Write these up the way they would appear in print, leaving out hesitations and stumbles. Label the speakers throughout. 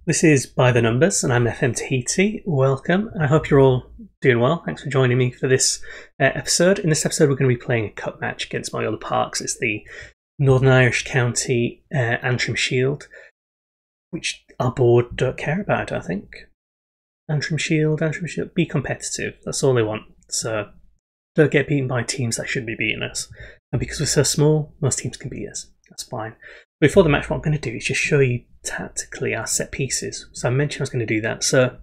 Speaker 1: This is By the Numbers, and I'm FM Tahiti. Welcome. I hope you're all doing well. Thanks for joining me for this episode. In this episode, we're going to be playing a cup match against my other parks. It's the Northern Irish County Antrim Shield, which our board don't care about, I don't think. Antrim Shield, be competitive. That's all they want. So don't get beaten by teams that shouldn't be beating us. And because we're so small, most teams can beat us. That's fine. Before the match, what I'm going to do is just show you tactically our set pieces. So I mentioned I was going to do that. So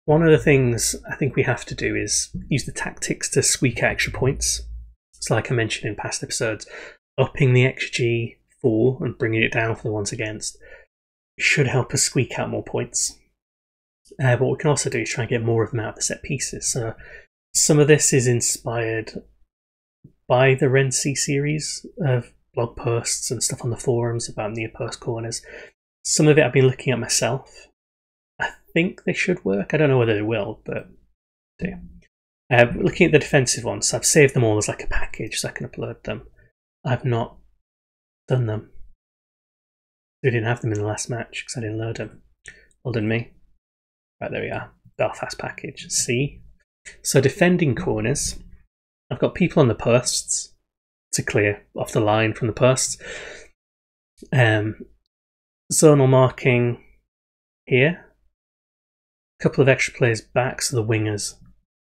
Speaker 1: one of the things I think we have to do is use the tactics to squeak out extra points. So like I mentioned in past episodes, upping the XG for and bringing it down for the ones against should help us squeak out more points. But what we can also do is try and get more of them out of the set pieces. So some of this is inspired by the Renzi series of blog posts and stuff on the forums about near post corners. Some of it I've been looking at myself. I think they should work. I don't know whether they will, but do. Looking at the defensive ones, I've saved them all as like a package so I can upload them. I've not done them. We didn't have them in the last match because I didn't load them. Well done me. Right, there we are. Belfast package. C. So defending corners, I've got people on the posts to clear off the line from the posts. Zonal marking here. A couple of extra players back, so the wingers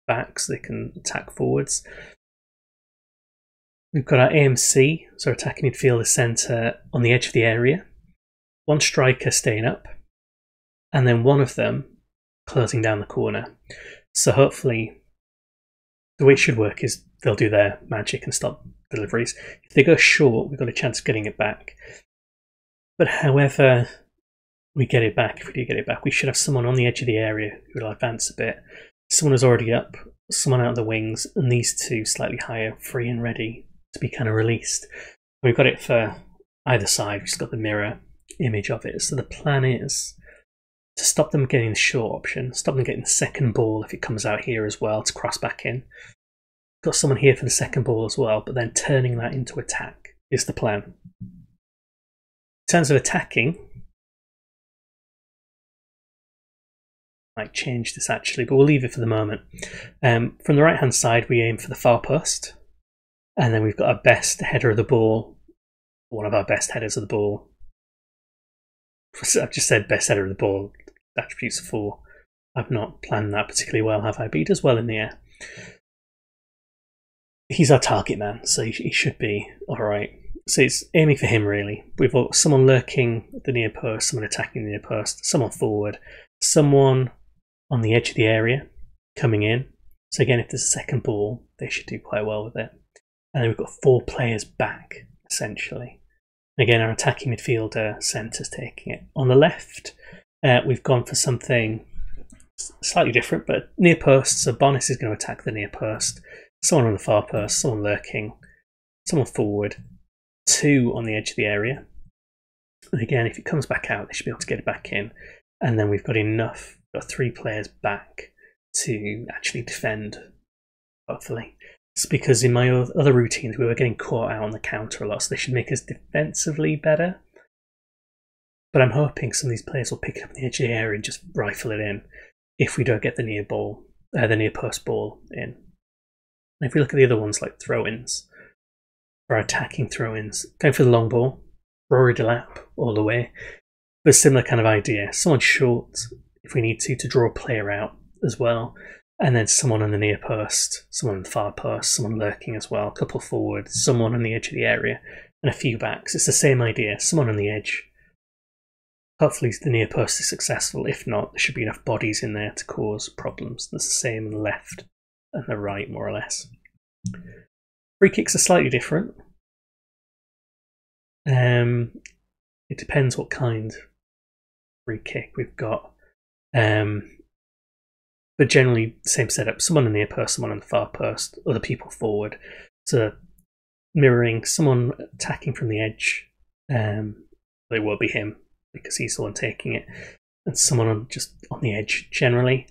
Speaker 1: back so they can attack forwards. We've got our AMC, so attacking midfielder centre on the edge of the area. One striker staying up, and then one of them closing down the corner. So hopefully the way it should work is they'll do their magic and stop deliveries. If they go short, we've got a chance of getting it back. But however we get it back, if we do get it back, we should have someone on the edge of the area who will advance a bit. Someone who's already up, someone out of the wings, and these two slightly higher, free and ready to be kind of released. We've got it for either side. We've just got the mirror image of it. So the plan is to stop them getting the short option, stop them getting the second ball if it comes out here as well to cross back in. Got someone here for the second ball as well, but then turning that into attack is the plan. In terms of attacking, I might change this actually, but we'll leave it for the moment. From the right hand side, we aim for the far post, and then we've got our best header of the ball, one of our best headers of the ball. I've just said best header of the ball, attributes of 4. I've not planned that particularly well, have I? But he does well in the air. He's our target man, so he should be alright. So it's aiming for him really. We've got someone lurking at the near post, someone attacking the near post, someone forward, someone on the edge of the area coming in. So again, if there's a second ball, they should do quite well with it. And then we've got 4 players back, essentially. Again, our attacking midfielder centre's taking it. On the left, we've gone for something slightly different, but near post. So Bonis is going to attack the near post. Someone on the far post, someone lurking, someone forward, 2 on the edge of the area. And again, if it comes back out, they should be able to get it back in. And then we've got enough, got 3 players back to actually defend, hopefully. It's because in my other routines, we were getting caught out on the counter a lot, so they should make us defensively better. But I'm hoping some of these players will pick it up on the edge of the area and just rifle it in if we don't get the near post ball in. And if we look at the other ones like throw-ins, or attacking throw-ins, going for the long ball, Rory Delap all the way. But a similar kind of idea. Someone short, if we need to draw a player out as well. And then someone on the near post, someone on the far post, someone lurking as well, a couple forward, someone on the edge of the area, and a few backs. It's the same idea, someone on the edge. Hopefully the near post is successful. If not, there should be enough bodies in there to cause problems. That's the same on the left and the right, more or less. Free kicks are slightly different. It depends what kind of free kick we've got. But generally, same setup. Someone in the near post, someone on the far post, other people forward. So mirroring someone attacking from the edge. It won't be him because he's the one taking it. And someone just on the edge generally.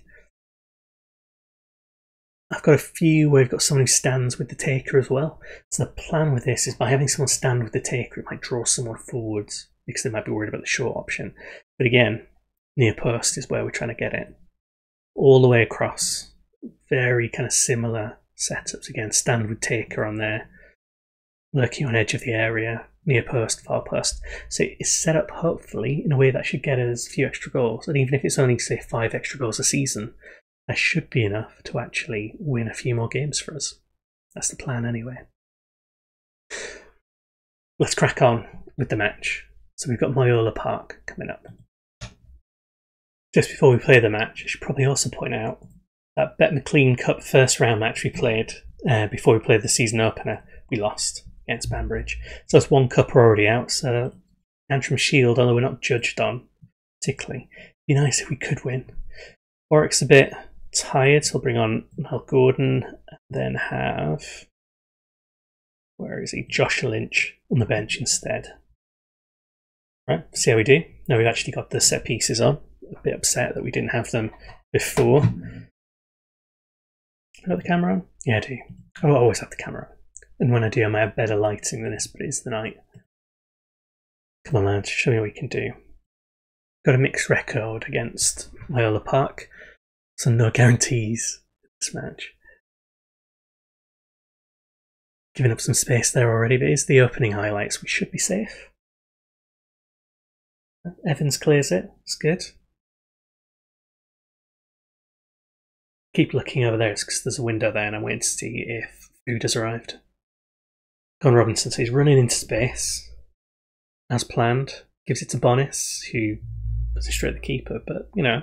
Speaker 1: I've got a few where I've got someone who stands with the taker as well. So the plan with this is by having someone stand with the taker, it might draw someone forwards because they might be worried about the short option. But again, near post is where we're trying to get it. All the way across. Very kind of similar setups again. Stand with taker on there. Lurking on edge of the area. Near post, far post. So it's set up hopefully in a way that should get us a few extra goals. And even if it's only, say, 5 extra goals a season, that should be enough to actually win a few more games for us. That's the plan anyway. Let's crack on with the match. So we've got Moyola Park coming up. Just before we play the match, I should probably also point out that Bet McLean Cup first round match we played before we played the season opener, we lost against Banbridge. So that's 1 cup already out. So Antrim Shield, although we're not judged on particularly, it'd be nice if we could win. Warwick's a bit tired, so I'll bring on Mel Gordon and then have, where is he? Joshua Lynch on the bench instead. Right, see how we do. Now we've actually got the set pieces on. A bit upset that we didn't have them before. Have I got the camera on? Yeah, I do. I always have the camera on. And when I do, I might have better lighting than this, but it's the night. Come on, lads, show me what you can do. Got a mixed record against Moyola Park, so no guarantees in this match. Giving up some space there already, but it's the opening highlights. We should be safe. Evans clears it. It's good. Keep looking over there. It's because there's a window there and I'm waiting to see if food has arrived. Con Robinson, so he's running into space as planned. Gives it to Bonis, who was straight the keeper, but you know,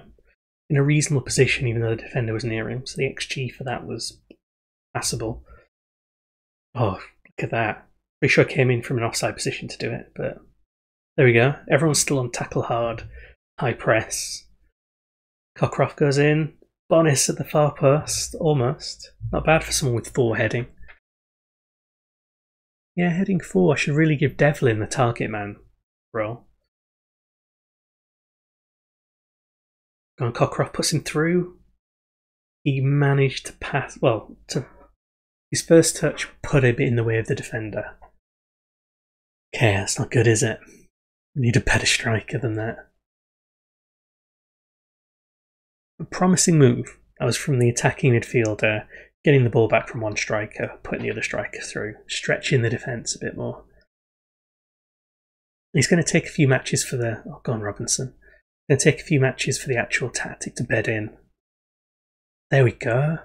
Speaker 1: in a reasonable position even though the defender was near him. So the XG for that was passable. Oh, look at that. Pretty sure I came in from an offside position to do it, but there we go. Everyone's still on tackle hard, high press. Cockcroft goes in. Bonis at the far post, almost. Not bad for someone with 4 heading. Yeah, heading 4. I should really give Devlin the target man role. Go on, Cockcroft puts him through. He managed to pass, well, his first touch put a bit in the way of the defender. Okay, that's not good, is it? We need a better striker than that. A promising move. That was from the attacking midfielder, getting the ball back from one striker, putting the other striker through, stretching the defence a bit more. He's going to take a few matches for the... Oh, go on, Robinson. Going to take a few matches for the actual tactic to bed in. There we go.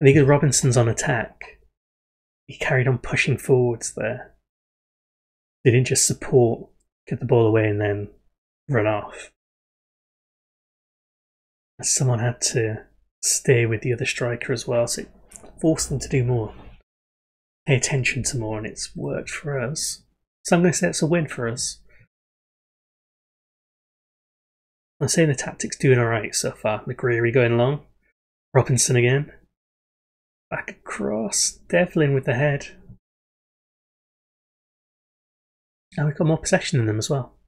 Speaker 1: I think Robinson's on attack. He carried on pushing forwards there. They didn't just support, get the ball away and then run off. Someone had to stay with the other striker as well, so it forced them to do more. Pay attention to more, and it's worked for us. So I'm going to say it's a win for us. I'm saying the tactic's doing alright so far. McGreary going long. Robinson again. Back across. Devlin with the head. Now we've got more possession than them as well.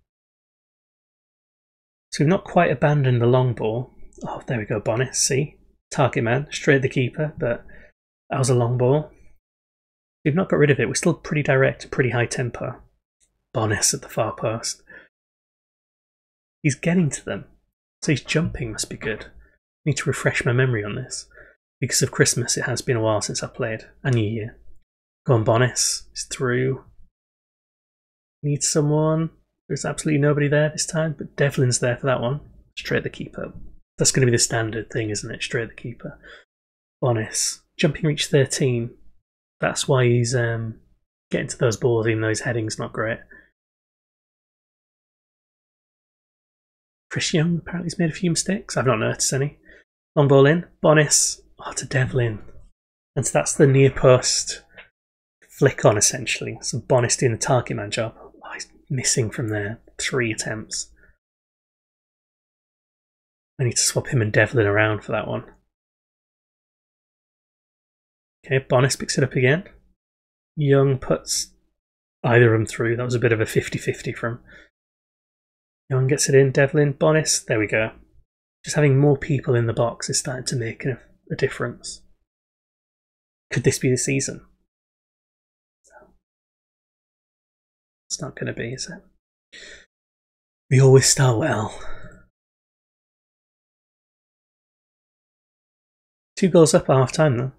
Speaker 1: So we've not quite abandoned the long ball. Oh, there we go, Bonis, see? Target man, straight at the keeper, but that was a long ball. We've not got rid of it. We're still pretty direct, pretty high tempo. Bonis at the far post. He's getting to them. So he's jumping, must be good. I need to refresh my memory on this. Because of Christmas, it has been a while since I played. And New Year. Go on, Bonis. He's through. Need someone. There's absolutely nobody there this time, but Devlin's there for that one. Straight at the keeper. That's going to be the standard thing, isn't it? Straight at the keeper. Bonis. Jumping reach 13. That's why he's getting to those balls, even though his heading's not great. Chris Young apparently has made a few mistakes. I've not noticed any. Long ball in. Bonis. Oh, to Devlin. And so that's the near post flick on, essentially. So Bonis doing the target man job. Oh, he's missing from there. 3 attempts. I need to swap him and Devlin around for that one. Okay, Bonis picks it up again. Young puts either of them through. That was a bit of a 50-50 from Young. Gets it in. Devlin, Bonis. There we go. Just having more people in the box is starting to make a difference. Could this be the season? It's not going to be, is it? We always start well. 2 goals up at half time though.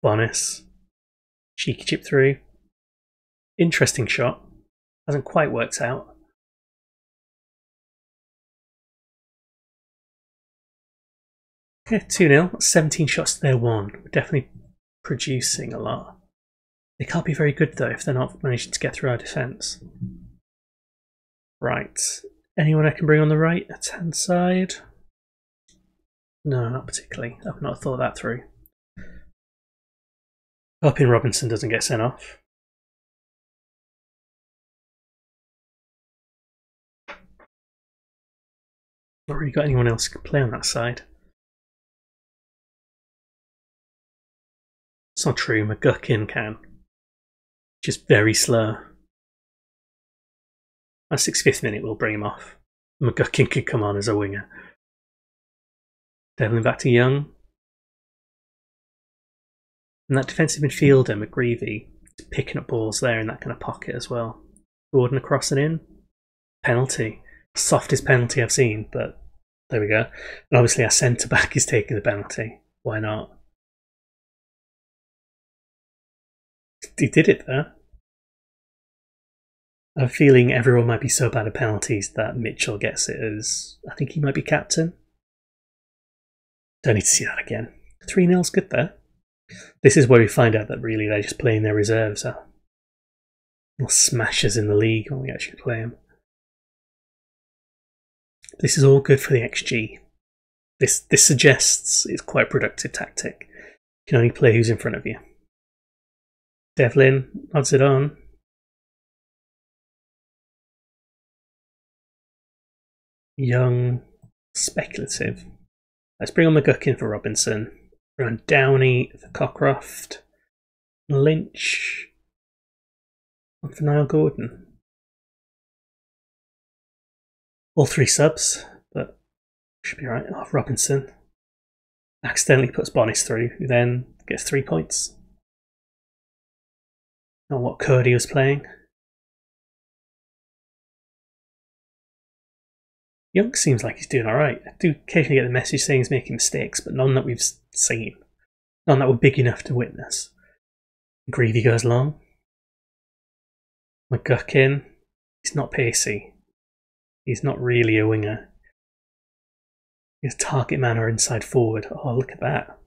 Speaker 1: Bonus. Cheeky chip through. Interesting shot. Hasn't quite worked out. Okay, 2-0. 17 shots to their 1. We're definitely producing a lot. They can't be very good though if they're not managing to get through our defence. Right. Anyone I can bring on the right hand side? No, not particularly. I've not thought that through. Hoping Robinson doesn't get sent off. Not really got anyone else who can play on that side. It's not true, McGuckin can. Just very slow. At 65th minute we'll bring him off. McGuckin could come on as a winger. Devlin back to Young. And that defensive midfielder, McGreevy, is picking up balls there in that kind of pocket as well. Gordon across and in. Penalty. Softest penalty I've seen, but there we go. And obviously our centre back is taking the penalty. Why not? He did it there. I have a feeling everyone might be so bad at penalties that Mitchell gets it as, I think he might be captain. Don't need to see that again. 3-0's good there. This is where we find out that really they're just playing their reserves. Little smashers in the league when we actually play them. This is all good for the XG. This suggests it's quite a productive tactic. You can only play who's in front of you. Devlin odds it on. Young, speculative. Let's bring on McGuckin for Robinson. Bring on Downey for Cockcroft. Lynch for Niall Gordon. All 3 subs, but should be right. Oh, Robinson accidentally puts Bonnis through, who then gets 3 points. Not what Cody was playing. Young seems like he's doing alright. I do occasionally get the message saying he's making mistakes, but none that we've seen. None that were big enough to witness. Greavy goes long. McGuckin, he's not pacey. He's not really a winger. He's a target man or inside forward. Oh, look at that.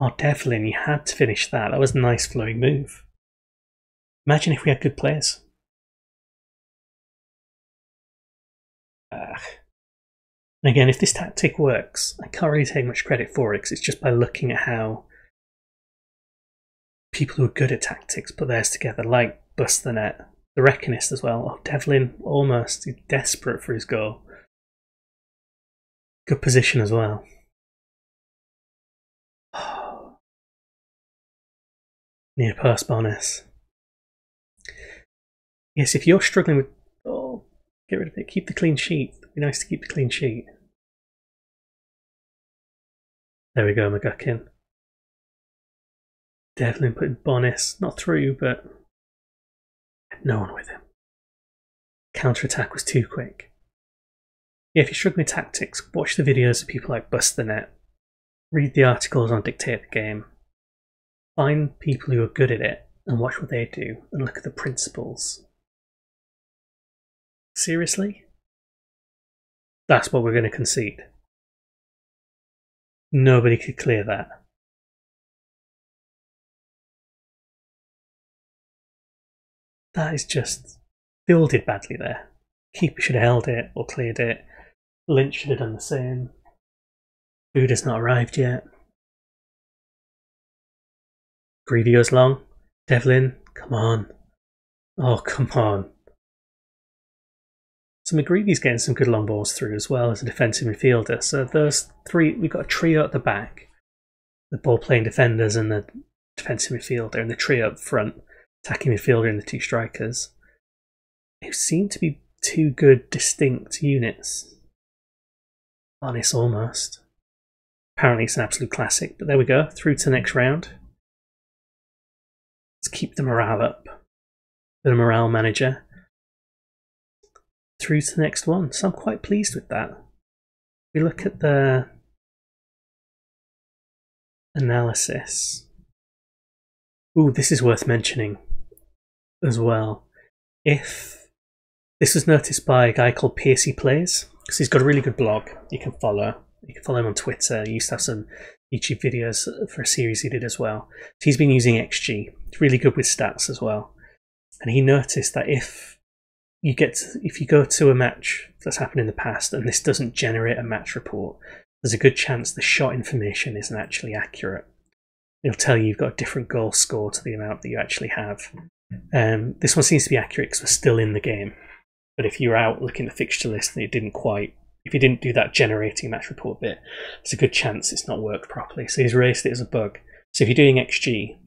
Speaker 1: Oh, Devlin, you had to finish that. That was a nice flowing move. Imagine if we had good players. And again, if this tactic works, I can't really take much credit for it because it's just by looking at how people who are good at tactics put theirs together, like Bust the Net, the Reckonist as well. Oh, Devlin almost, he's desperate for his goal. Good position as well. Near post bonus. Yes, if you're struggling with... Oh, get rid of it. Keep the clean sheet. It'd be nice to keep the clean sheet. There we go, McGuckin. Devlin putting Bonnis, not through, but no one with him. Counter-attack was too quick. Yeah, if you're struggling with tactics, watch the videos of people like Bust the Net. Read the articles on Dictate the Game. Find people who are good at it and watch what they do and look at the principles. Seriously? That's what we're going to concede. Nobody could clear that. That is just fielded badly there. Keeper should have held it or cleared it. Lynch should have done the same. Buddha's not arrived yet. Greavy goes long. Devlin, come on. Oh, come on. So McGreevy's getting some good long balls through as well as a defensive midfielder. So those 3, we've got a trio at the back. The ball-playing defenders and the defensive midfielder, and the trio up front, attacking midfielder and the 2 strikers, who seem to be 2 good, distinct units. Honest, almost. Apparently it's an absolute classic, but there we go, through to the next round. Let's keep the morale up. The morale manager. Through to the next one, so I'm quite pleased with that. we look at the analysis. Ooh, this is worth mentioning as well. If this was noticed by a guy called Piercy Plays, because he's got a really good blog you can follow. You can follow him on Twitter. He used to have some YouTube videos for a series he did as well. So he's been using XG. It's really good with stats as well. And he noticed that if you go to a match that's happened in the past and this doesn't generate a match report, there's a good chance the shot information isn't actually accurate. It'll tell you you've got a different goal score to the amount that you actually have. This one seems to be accurate because we're still in the game. But if you're out looking at the fixture list and if you didn't do that generating match report bit, there's a good chance it's not worked properly. So he's raised it as a bug. So if you're doing XG,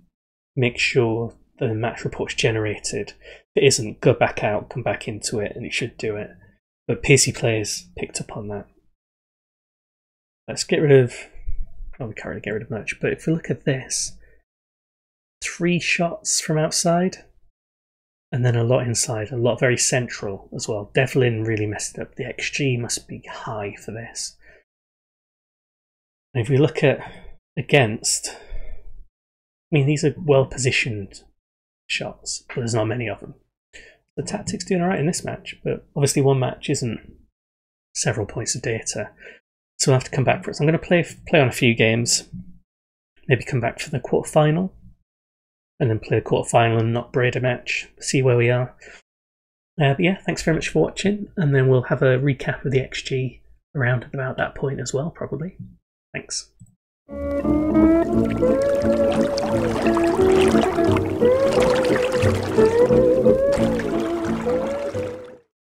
Speaker 1: make sure the match report's generated. If it isn't, go back out, come back into it, and it should do it. But PC Players picked up on that. Let's get rid of... Oh, we can't really get rid of much, but if we look at this, 3 shots from outside, and then a lot inside, a lot very central as well. Devlin really messed it up. The XG must be high for this. And if we look at against, I mean, these are well-positioned shots, but there's not many of them. The tactics doing alright in this match, but obviously one match isn't several points of data. So we'll have to come back for it. So I'm going to play on a few games, maybe come back for the quarterfinal, and then play a quarterfinal and not braid a match, see where we are. But yeah, thanks very much for watching, and then we'll have a recap of the XG around about that point as well, probably. Thanks.